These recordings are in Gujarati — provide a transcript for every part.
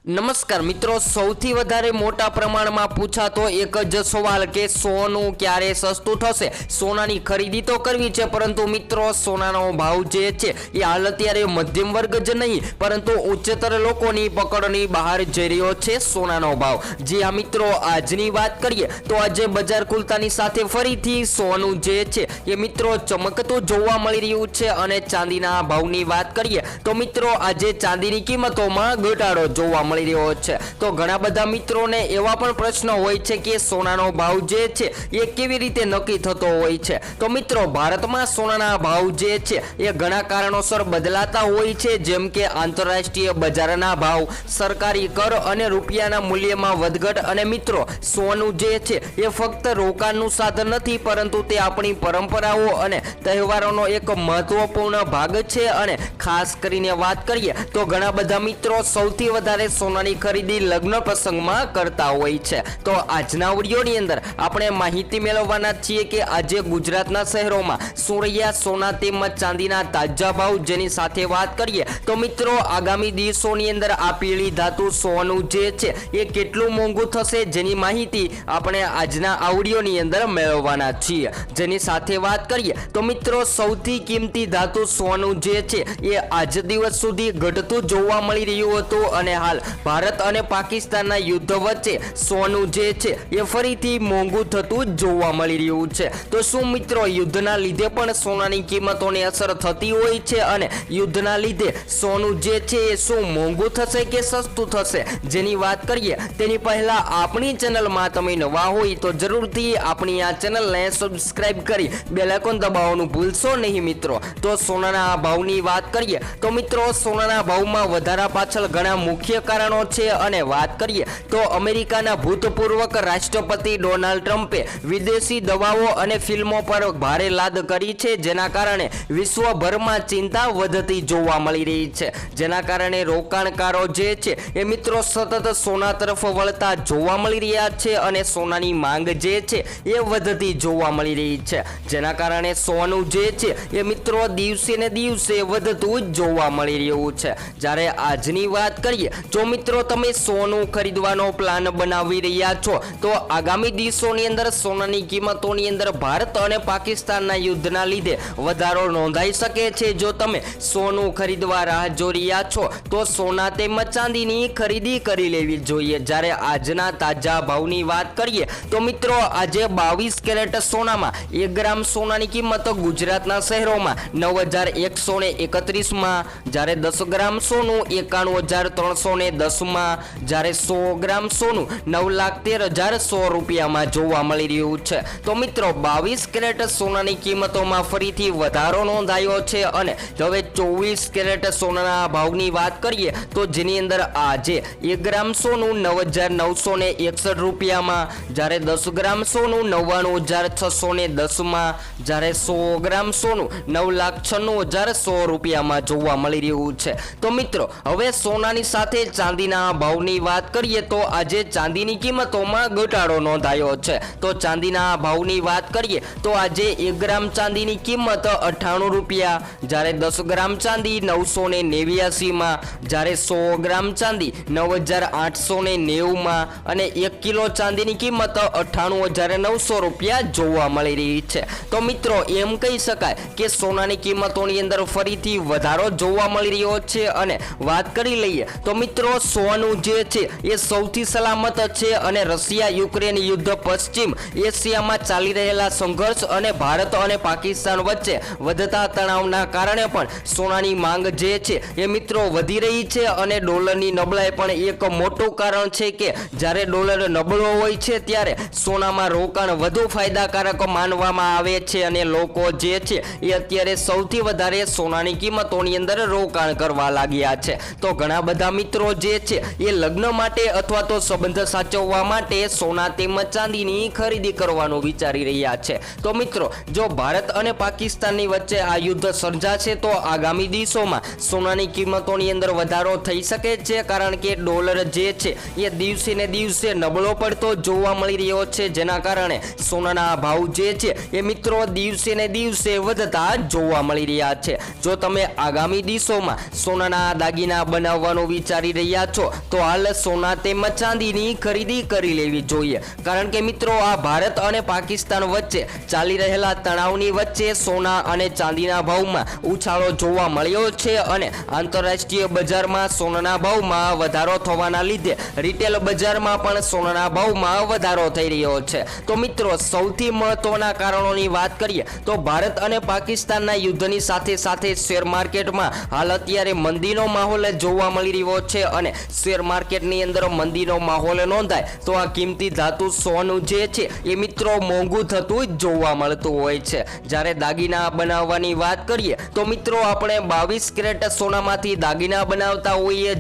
નમસ્કાર મિત્રો, સૌથી વધારે મોટા પ્રમાણમાં પૂછાતો એક જ સવાલ કે સોનું ક્યારે સસ્તું થશે। સોનાની ખરીદી તો કરવી છે, પરંતુ મિત્રો સોનાનો ભાવ જે છે એ હાલ અત્યારે મધ્યમ વર્ગ જ નહીં પરંતુ ઉચ્ચતર લોકોની પકડની બહાર જઈ રહ્યો છે સોનાનો ભાવ। જી હા મિત્રો, આજની વાત કરીએ તો આજે બજાર ખુલતાની સાથે ફરીથી સોનું જે છે એ મિત્રો ચમકતું જોવા મળી રહ્યું છે। અને ચાંદીના ભાવની વાત કરીએ તો મિત્રો આજે ચાંદીની કિંમતોમાં ઘટાડો જોવા મળી રહ્યો છે। તો ઘણા બધા મિત્રોને એવા પણ પ્રશ્ન હોય છે કે સોનાનો ભાવ જે છે એ કેવી રીતે નક્કી થતો હોય છે। તો મિત્રો ભારતમાં સોનાના ભાવ જે છે એ ઘણા કારણોસર બદલાતા હોય છે, જેમ કે આંતરરાષ્ટ્રીય બજારના ભાવ, સરકારી કર અને રૂપિયાના મૂલ્યમાં વધઘટ। અને મિત્રો સોનું જે છે એ ફક્ત રોકાણનું સાધન નથી, પરંતુ તે આપણી પરંપરાઓ અને તહેવારોનો એક મહત્વપૂર્ણ ભાગ છે। અને ખાસ કરીને વાત કરીએ તો ઘણા બધા મિત્રો સૌથી વધારે સોનાની ખરીદી લગ્ન પ્રસંગમાં કરતા હોય છે। તો આજના વિડીયોની અંદર આપણે માહિતી મેળવવાના છીએ કે આજે ગુજરાતના શહેરોમાં સોરૈયા સોના તેમજ ચાંદીના તાજા ભાવ, જેની સાથે વાત કરીએ તો મિત્રો આગામી દિવસોની અંદર આ પીળી ધાતુ સોનું જે છે એ કેટલું મોંઘું થશે, જેની માહિતી આપણે આજના આ વિડીયોની અંદર મેળવવાના છીએ। જેની સાથે વાત કરીએ તો મિત્રો સૌથી કિંમતી ધાતુ સોનું જે છે એ આજ દિવસ સુધી ઘટતું જોવા મળી રહ્યું હતું, અને હાલ ભારત અને પાકિસ્તાનના યુદ્ધ વચ્ચે સોનું જે છે એ ફરીથી મોંઘું થતું જોવા મળી રહ્યું છે। તો શું મિત્રો યુદ્ધના લીધે પણ સોનાની કિંમતોને અસર થતી હોય છે, અને યુદ્ધના લીધે સોનું જે છે એ શું મોંઘું થશે કે સસ્તું થશે, જેની વાત કરીએ તેની પહેલા આપણી ચેનલમાં તમે નવા હોય તો જરૂરથી આપણી આ ચેનલને સબસ્ક્રાઇબ કરી બેલ આઇકોન દબાવવાનું ભૂલશો નહીં મિત્રો। તો સોનાના ભાવની વાત કરીએ તો મિત્રો સોનાના ભાવમાં વધારા પાછળ ઘણા મુખ્ય કારણો છે, અને વાત કરીએ તો અમેરિકાના ભૂતપૂર્વ રાષ્ટ્રપતિ ડોનાલ્ડ ટ્રમ્પે વિદેશી દવાઓ અને ફિલ્મો પર ભારે લાદ કરી છે, જેના કારણે વિશ્વભરમાં ચિંતા વધતી જોવા મળી રહી છે। જેના કારણે રોકાણકારો જે છે એ મિત્રો સતત સોના તરફ વળતા જોવા મળી રહ્યા છે, અને સોનાની માંગ જે છે એ વધતી જોવા મળી રહી છે। જેના કારણે સોનું જે છે એ મિત્રો દિવસે ને દિવસે વધતું જોવા મળી રહ્યું છે। જ્યારે આજની વાત કરીએ જો મિત્રો તમે સોનું ખરીદવાનો પ્લાન બનાવી રહ્યા છો તો આગામી દિવસોની અંદર સોનાની કિંમતોની અંદર ભારત અને પાકિસ્તાનના યુદ્ધના લીધે વધારો નોંધાઈ શકે છે। જો તમે સોનું ખરીદવા રાહ જોઈ રહ્યા છો તો સોના તેમજ ચાંદીની ખરીદી કરી લેવી જોઈએ। જ્યારે આજના તાજા ભાવની વાત કરીએ તો મિત્રો આજે 22 કેરેટ સોનામાં 1 ગ્રામ સોનાની કિંમત ગુજરાતના શહેરોમાં 9131માં, જ્યારે 10 ગ્રામ સોનું 91,310માં, જ્યારે 100 ગ્રામ સોનું 9,13,100 રૂપિયામાં જોવા મળી રહ્યું છે। તો મિત્રો 22 કેરેટ સોનાની કિંમતોમાં ફરીથી વધારો નોંધાયો છે, અને હવે 24 કેરેટ સોનાના ભાવની વાત કરીએ તો જેની અંદર આજે 1 ગ્રામ સોનું 9,961 રૂપિયામાં, જ્યારે 10 ગ્રામ સોનું 99,610માં, જ્યારે 100 ગ્રામ સોનું 9,96,100 રૂપિયામાં જોવા મળી રહ્યું છે। તો મિત્રો હવે સોનાની સાથે ચાંદીના ભાવની વાત કરીએ તો આજે ચાંદીની કિંમતોમાં ઘટાડો નોંધાયો છે। તો ચાંદીના ભાવની વાત કરીએ તો આજે 1 ગ્રામ ચાંદીની કિંમત 98 રૂપિયા, જ્યારે 10 ગ્રામ ચાંદી 989માં, જ્યારે 100 ગ્રામ ચાંદી 9,890માં, અને 1 કિલો ચાંદીની કિંમત 98,900 રૂપિયા જોવા મળી રહી છે। તો મિત્રો એમ કહી શકાય કે સોનાની કિંમતોની અંદર ફરીથી વધારો જોવા મળી રહ્યો છે। અને વાત કરી લઈએ તો મિત્રો સોનું જે છે એ સૌથી સલામત છે, અને રશિયા યુક્રેન યુદ્ધ, પશ્ચિમ એશિયામાં ચાલી રહેલા સંઘર્ષ અને ભારત અને પાકિસ્તાન વચ્ચે વધતા તણાવના કારણે પણ સોનાની માંગ જે છે એ મિત્રો વધી રહી છે, અને ડોલરની નબળાઈ પણ એક મોટું કારણ છે કે જ્યારે ડોલર નબળો હોય છે ત્યારે સોનામાં રોકાણ વધુ ફાયદાકારક માનવામાં આવે છે, અને લોકો જે છે એ અત્યારે સૌથી વધારે સોનાની કિંમતોની અંદર રોકાણ કરવા લાગ્યા છે। તો ઘણા બધા મિત્રો જે છે એ લગ્ન માટે અથવા તો સંબંધ સાચવવા માટે સોના તેમજ ચાંદીની ખરીદી કરવાનું વિચારી રહ્યા છે। તો મિત્રો જો ભારત અને પાકિસ્તાનની વચ્ચે આ યુદ્ધ સર્જાશે તો આગામી દિવસોમાં સોનાની કિંમતોની અંદર વધારો થઈ શકે છે, કારણ કે ડોલર જે છે એ દિવસે ને દિવસે નબળો પડતો જોવા મળી રહ્યો છે, જેના કારણે સોનાના ભાવ જે છે એ મિત્રો દિવસે ને દિવસે વધતા જોવા મળી રહ્યા છે। જો તમે આગામી દિવસોમાં સોનાના દાગીના બનાવવાનું વિચારી રહ્યા છો તો હાલ સોના તેમજ ચાંદીની ખરીદી કરી લેવી જોઈએ, કારણ કે મિત્રો આ ભારત અને પાકિસ્તાન વચ્ચે ચાલી રહેલા તણાવની વચ્ચે સોના અને ચાંદીના ભાવમાં ઉછાળો જોવા મળ્યો છે અને આંતરરાષ્ટ્રીય બજારમાં સોનાના ભાવમાં વધારો થવાના લીધે રિટેલ બજારમાં પણ સોનાના ભાવમાં વધારો થઈ રહ્યો છે। તો મિત્રો સૌથી મહત્વના કારણોની વાત કરીએ તો ભારત અને પાકિસ્તાનના યુદ્ધની સાથે સાથે શેર માર્કેટમાં હાલ અત્યારે મંદીનો માહોલ જોવા મળી રહ્યો છે અને શેર માર્કેટની અંદર મંદીનો માહોલ નોંધાય તો આ કિંમતી ધાતુ સોનું જે છે એ મિત્રો મોંઘું થતું જ જોવા મળતું હોય છે। જ્યારે દાગીના બનાવવાની વાત કરીએ તો મિત્રો આપણે 22 કેરેટ સોનામાંથી દાગીના બનાવતા હોઈએ,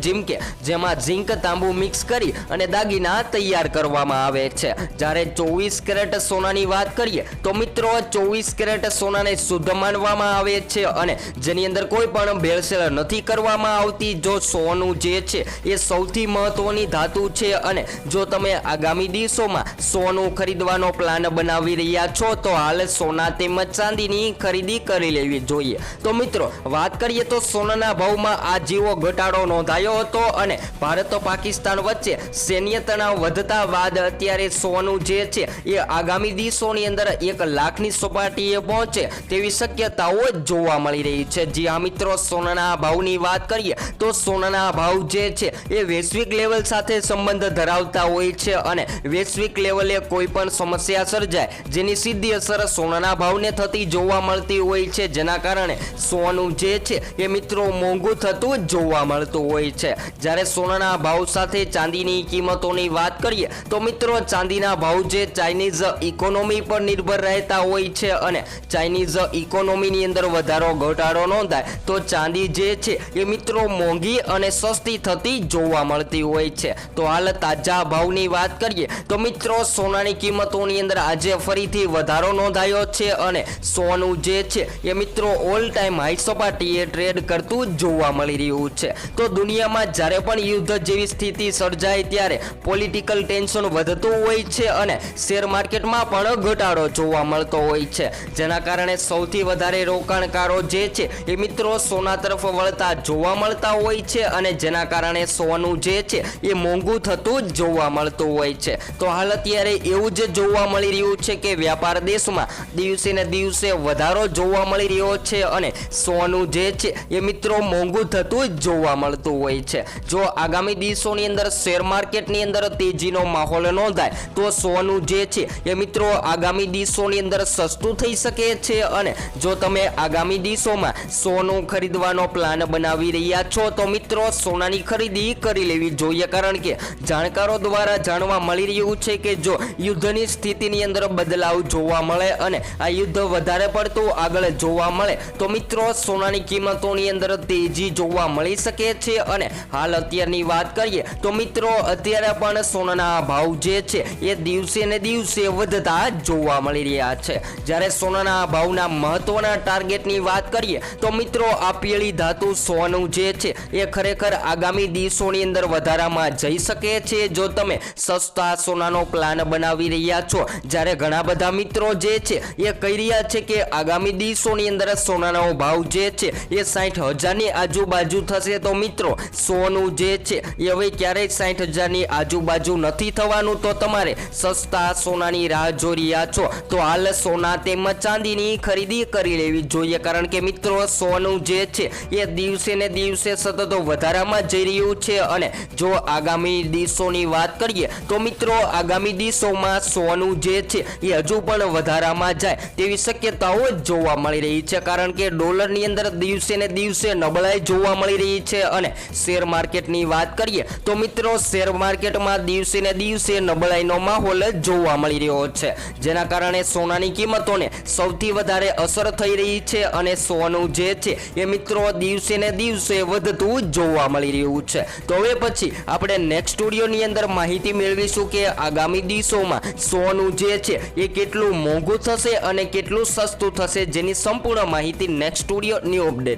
જેમાં ઝીંક તાંબુ મિક્સ કરી અને દાગીના તૈયાર કરવામાં આવે છે। જ્યારે 24 કેરેટ સોનાની વાત કરીએ તો મિત્રો 24 કેરેટ સોનાને શુદ્ધ માનવામાં આવે છે અને જેની અંદર કોઈ પણ ભેળસેળ નથી કરવામાં આવતી। જો સોનું જે છે એ સૌથી મહત્વની ધાતુ છે અને જો તમે આગામી દિવસોમાં સોનું ખરીદવાનો પ્લાન બનાવી રહ્યા છો તો હાલ સોના તેમજ ચાંદીની ખરીદી કરી લેવી જોઈએ। તો મિત્રો વાત કરીએ તો સોનાના ભાવમાં આ જેવો ઘટાડો નોંધાયો હતો અને ભારત પાકિસ્તાન વચ્ચે સૈન્ય તણાવ વધતા બાદ અત્યારે સોનું જે છે એ આગામી દિવસોની અંદર 1 લાખની સપાટીએ પહોંચે તેવી શક્યતાઓ જોવા મળી રહી છે। જી હા મિત્રો, સોનાના ભાવની વાત કરીએ તો સોનાના ભાવ જે છે એ વૈશ્વિક લેવલ સાથે સંબંધ ધરાવતા હોય છે અને વૈશ્વિક લેવલે કોઈ પણ સમસ્યા સર્જાય જેની સીધી અસર સોનાના ભાવને થતી જોવા મળતી હોય છે, જેના કારણે સોનું જે છે એ મિત્રો મોંઘું થતું જ જોવા મળતું હોય છે। જ્યારે સોનાના ભાવ સાથે ચાંદીની કિંમતોની વાત કરીએ તો મિત્રો ચાંદીના ભાવ જે ચાઇનીઝ ઇકોનોમી પર નિર્ભર રહેતા હોય છે અને ચાઇનીઝ ઇકોનોમીની અંદર વધારો ઘટાડો નોંધાય તો ચાંદી જે છે એ મિત્રો મોંઘી અને સસ્તી થતી જોવા મળતી હોય છે। તો હાલ તાજા ભાવની વાત કરીએ તો મિત્રો સોનાની કિંમતોની અંદર આજે ફરીથી વધારો નોંધાયો છે અને સોનું જે છે એ મિત્રો ઓલ ટાઈમ હાઈ સપાટીએ ટ્રેડ કરતું જોવા મળી રહ્યું છે। તો દુનિયામાં જ્યારે પણ યુદ્ધ જેવી સ્થિતિ સર્જાય ત્યારે પોલિટિકલ ટેન્શન વધતું હોય છે અને શેર માર્કેટમાં પણ ઘટાડો જોવા મળતો હોય છે, જેના કારણે સૌથી વધારે રોકાણકારો જે છે એ મિત્રો સોના તરફ વળતા જોવા મળતા હોય છે અને જેના કારણે સોનું જે છે એ મોંઘું થતું જ જોવા મળતું હોય છે। તો હાલ અત્યારે એવું જ જોવા મળી રહ્યું છે કે વ્યાપાર દેશમાં દિવસે ને દિવસે વધારો જોવા મળી રહ્યો છે અને સોનું જે છે એ મિત્રો મોંઘું થતું જ જોવા મળતું હોય છે। જો આગામી દિવસોની અંદર શેર માર્કેટની અંદર તેજીનો માહોલ નોંધાય તો સોનું જે છે એ મિત્રો આગામી દિવસોની અંદર સસ્તું થઈ શકે છે અને જો તમે આગામી દિવસોમાં સોનું ખરીદવાનો પ્લાન બનાવી રહ્યા છો તો મિત્રો સોનાની ખરીદી કરી લેવી જોઈએ, કારણ કે જાણકારો દ્વારા જાણવા મળી રહ્યું છે કે જો યુદ્ધની સ્થિતિની અંદર બદલાવ જોવા મળે અને આ યુદ્ધ વધારે પડતું આગળ જોવા મળે તો મિત્રો સોનાની કિંમતોની અંદર તેજી જોવા મળી શકે છે અને હાલ અત્યારની વાત કરીએ તો મિત્રો અત્યારે પણ સોનાના ભાવ જે છે એ દિવસે ને દિવસે વધતા જોવા મળી રહ્યા છે। જ્યારે સોનાના ભાવના મહત્વના ટાર્ગેટની વાત કરીએ તો મિત્રો આ પીળી ધાતુ સોનું જે છે એ ખરેખર આગામી દિવસોની અંદર વધારામાં જઈ શકે છે જો તમે સસ્તા સોનાનો પ્લાન બનાવી રહ્યા છો। જ્યારે ઘણા બધા મિત્રો જે છે એ કહી રહ્યા છે કે આગામી દિવસોની અંદર સોનાનો ભાવ જે છે એ 60,000ની આજુબાજુ થશે તો મિત્રો સોનું જે છે એ હવે ક્યારેય 60,000ની આજુબાજુ નથી થવાનું। તો તમારે સસ્તા સોનાની રાહ જોઈ રહ્યા છો તો હાલ સોના તેમજ ચાંદીની ખરીદી કરી લેવી જોઈએ, કારણ કે મિત્રો સોનું જે છે એ દિવસે ને દિવસે સતત વધારામાં જઈ રહ્યું છે અને જો આગામી દિવસોની વાત કરીએ તો મિત્રો આગામી દિવસોમાં સોનું જે છે એ હજુ પણ વધારામાં જાય તેવી શક્યતાઓ જોવા મળી રહી છે, કારણ કે ડોલરની અંદર દિવસે ને દિવસે નબળાઈ જોવા મળી રહી છે અને શેર માર્કેટની વાત કરીએ તો મિત્રો શેર માર્કેટમાં દિવસે ને દિવસે નબળાઈનો માહોલ જોવા મળી રહ્યો છે, જેના કારણે સોનાની કિંમતોને સૌથી વધારે અસર થઈ રહી છે અને સોનું જે છે એ મિત્રો દિવસે ને દિવસે વધતું જોવા મળી રહ્યું છે। તો હવે પછી આપણે નેક્સ્ટ વિડીયોની અંદર માહિતી મેળવીશું કે આગામી દિવસોમાં સોનું જે છે એ કેટલું મોંઘું થશે અને કેટલું સસ્તું થશે, જેની સંપૂર્ણ માહિતી નેક્સ્ટ વિડીયો ન્યૂ અપડેટ।